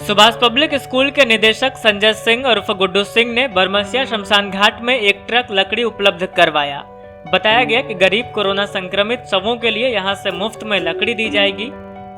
Subhash public school के निदेशक संजय सिंह उर्फ गुड्डू सिंह ने बरमसिया शमशान घाट में एक ट्रक लकड़ी उपलब्ध करवाया। बताया गया कि गरीब कोरोना संक्रमित शवों के लिए यहां से मुफ्त में लकड़ी दी जाएगी।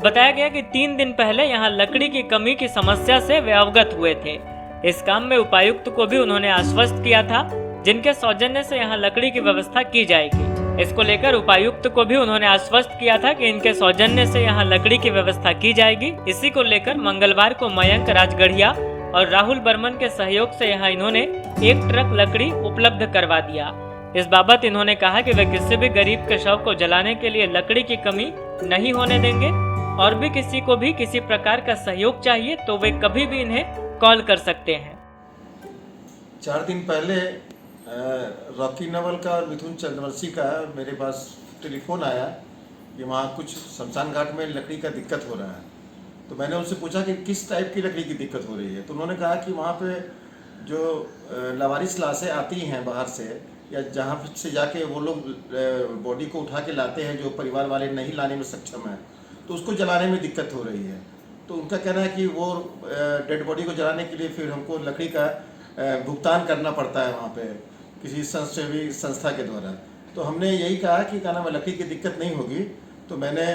बताया गया कि 3 दिन पहले यहां लकड़ी की कमी की समस्या से वे अवगत हुए थे। इस काम में उपायुक्त को भी उन्होंने आश्वस्त किया था, जिनके सौजन्य से यहाँ लकड़ी की व्यवस्था की जाएगी। इसको लेकर उपायुक्त को भी उन्होंने आश्वस्त किया था कि इनके सौजन्य से यहाँ लकड़ी की व्यवस्था की जाएगी। इसी को लेकर मंगलवार को मयंक राजगढ़िया और राहुल बर्मन के सहयोग से यहाँ इन्होंने एक ट्रक लकड़ी उपलब्ध करवा दिया। इस बाबत इन्होंने कहा कि वे किसी भी गरीब के शव को जलाने के लिए लकड़ी की कमी नहीं होने देंगे और भी किसी को भी किसी प्रकार का सहयोग चाहिए तो वे कभी भी इन्हें कॉल कर सकते हैं। 4 दिन पहले रॉकी नवल का और मिथुन चंद्रवंशी का मेरे पास टेलीफोन आया कि वहाँ कुछ शमशान घाट में लकड़ी का दिक्कत हो रहा है। तो मैंने उनसे पूछा कि किस टाइप की लकड़ी की दिक्कत हो रही है। तो उन्होंने कहा कि वहाँ पे जो लावारिस लाशें आती हैं बाहर से या जहाँ से जाके वो लोग बॉडी को उठा के लाते हैं, जो परिवार वाले नहीं लाने में सक्षम हैं, तो उसको जलाने में दिक्कत हो रही है। तो उनका कहना है कि वो डेड बॉडी को जलाने के लिए फिर हमको लकड़ी का भुगतान करना पड़ता है वहाँ पे किसी स्वयंसेवी संस्था के द्वारा। तो हमने यही कहा कि क्या नाम लकड़ी की दिक्कत नहीं होगी। तो मैंने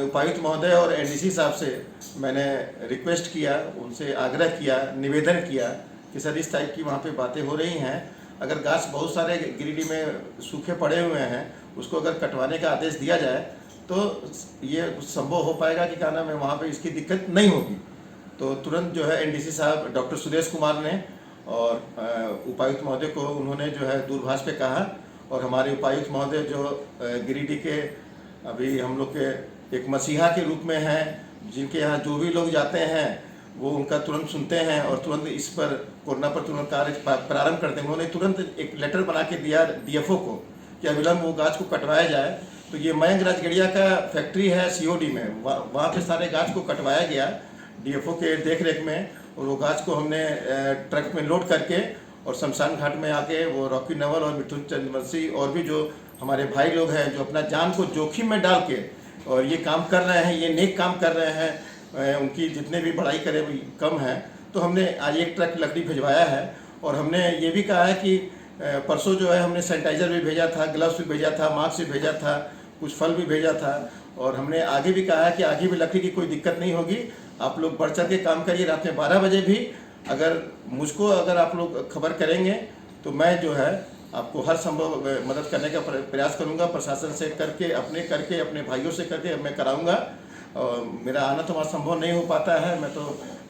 उपायुक्त महोदय और एनडीसी साहब से मैंने रिक्वेस्ट किया, उनसे आग्रह किया, निवेदन किया कि सर इस टाइप की वहाँ पे बातें हो रही हैं। अगर गाछ बहुत सारे गिरिडीह में सूखे पड़े हुए हैं, उसको अगर कटवाने का आदेश दिया जाए तो ये संभव हो पाएगा कि क्या नाम है वहाँ पे इसकी दिक्कत नहीं होगी। तो तुरंत जो है एनडीसी साहब डॉक्टर सुरेश कुमार ने और उपायुक्त महोदय को उन्होंने जो है दूरभाष पे कहा और हमारे उपायुक्त महोदय जो गिरिडीह के अभी हम लोग के एक मसीहा के रूप में हैं, जिनके यहाँ जो भी लोग जाते हैं वो उनका तुरंत सुनते हैं और तुरंत इस पर कोरोना पर तुरंत कार्य प्रारंभ करते हैं। उन्होंने तुरंत एक लेटर बना के दिया डीएफओ को कि अविलंब वो गाछ को कटवाया जाए। तो ये मयंक राजगढ़िया का फैक्ट्री है सीओडी में, वहाँ पे सारे गाछ को कटवाया गया डीएफओ के देख रेख में और वो गाछ को हमने ट्रक में लोड करके और शमशान घाट में आके वो रॉकी नवल और मिथुन चंद्रवंशी और भी जो हमारे भाई लोग हैं जो अपना जान को जोखिम में डाल के और ये काम कर रहे हैं, ये नेक काम कर रहे हैं, उनकी जितने भी बड़ाई करे भी कम है। तो हमने आज एक ट्रक लकड़ी भिजवाया है और हमने ये भी कहा है कि परसों जो है हमने सैनिटाइज़र भी भेजा था, ग्लव्स भी भेजा था, मास्क भी भेजा था, कुछ फल भी भेजा था और हमने आगे भी कहा है कि आगे भी लकड़ी की कोई दिक्कत नहीं होगी। आप लोग बढ़ चढ़ के काम करिए। रात में 12 बजे भी अगर आप लोग खबर करेंगे तो मैं जो है आपको हर संभव मदद करने का प्रयास करूंगा। प्रशासन से करके अपने भाइयों से करके मैं कराऊंगा। और मेरा आना तो वहाँ संभव नहीं हो पाता है, मैं तो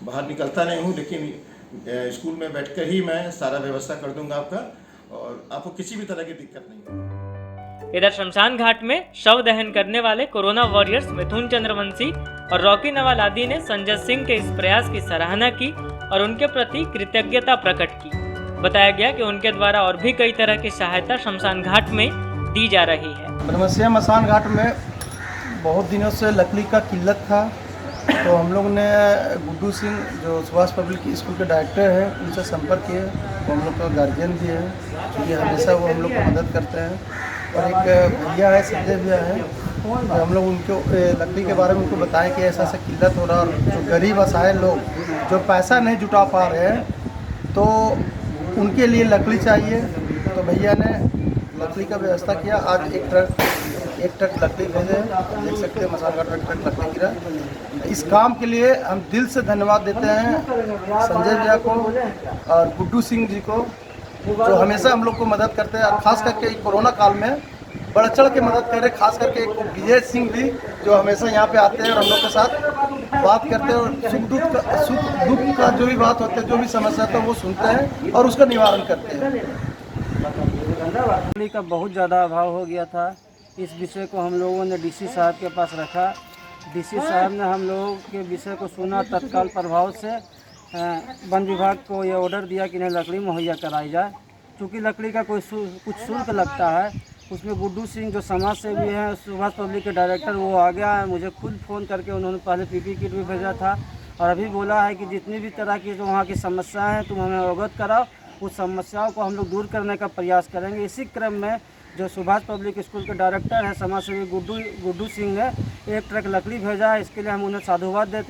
बाहर निकलता नहीं हूँ, लेकिन स्कूल में बैठकर ही मैं सारा व्यवस्था कर दूंगा आपका और आपको किसी भी तरह की दिक्कत नहीं होगी। इधर शमशान घाट में शव दहन करने वाले कोरोना वॉरियर्स मिथुन चंद्रवंशी और रॉकी नवाल आदि ने संजय सिंह के इस प्रयास की सराहना की और उनके प्रति कृतज्ञता प्रकट की। बताया गया कि उनके द्वारा और भी कई तरह की सहायता शमशान घाट में दी जा रही है। बरमसिया शमशान घाट में बहुत दिनों से लकड़ी का किल्लत था, तो हम लोग ने गुड्डू सिंह जो सुभाष पब्लिक स्कूल के डायरेक्टर हैं उनसे संपर्क किए। वो हम लोग का गार्जियन भी है, क्योंकि हमेशा वो हम लोग को मदद करते हैं। और एक भैया है, संजय भैया है, हम लोग उनको लकड़ी के बारे में उनको बताएं कि ऐसा ऐसा किल्लत हो रहा है और जो गरीब असहाय लोग जो पैसा नहीं जुटा पा रहे हैं तो उनके लिए लकड़ी चाहिए। तो भैया ने लकड़ी का व्यवस्था किया। आज एक ट्रक लकड़ी भेजे, देख सकते हैं मसाल घाट में ट्रक लकड़ी गिरा। इस काम के लिए हम दिल से धन्यवाद देते हैं संजय भैया को और गुड्डू सिंह जी को, जो हमेशा हम लोग को मदद करते हैं। और खास करके कोरोना काल में बढ़ चढ़ के मदद कर रहे, खास करके विजय सिंह भी जो हमेशा यहाँ पे आते हैं और हम लोग के साथ बात करते हैं और सुख दुख का जो भी बात होता है, जो भी समस्या होता है वो सुनते हैं और उसका निवारण करते हैं। लकड़ी का बहुत ज़्यादा अभाव हो गया था। इस विषय को हम लोगों ने डीसी साहब के पास रखा। डीसी साहब ने हम लोगों के विषय को सुना। तत्काल प्रभाव से वन विभाग को ये ऑर्डर दिया कि इन्हें लकड़ी मुहैया कराई जाए। क्योंकि लकड़ी का कुछ शुल्क लगता है, उसमें गुड्डू सिंह जो समाज सेवी हैं, सुभाष पब्लिक के डायरेक्टर, वो आ गया है। मुझे खुद फ़ोन करके उन्होंने पहले पीपी किट भी भेजा था और अभी बोला है कि जितनी भी तरह की जो वहाँ की समस्याएं हैं तुम हमें अवगत कराओ, उस समस्याओं को हम लोग दूर करने का प्रयास करेंगे। इसी क्रम में जो सुभाष पब्लिक स्कूल के डायरेक्टर हैं समाज सेवी गुड्डू सिंह ने एक ट्रक लकड़ी भेजा है। इसके लिए हम उन्हें साधुवाद देते हैं।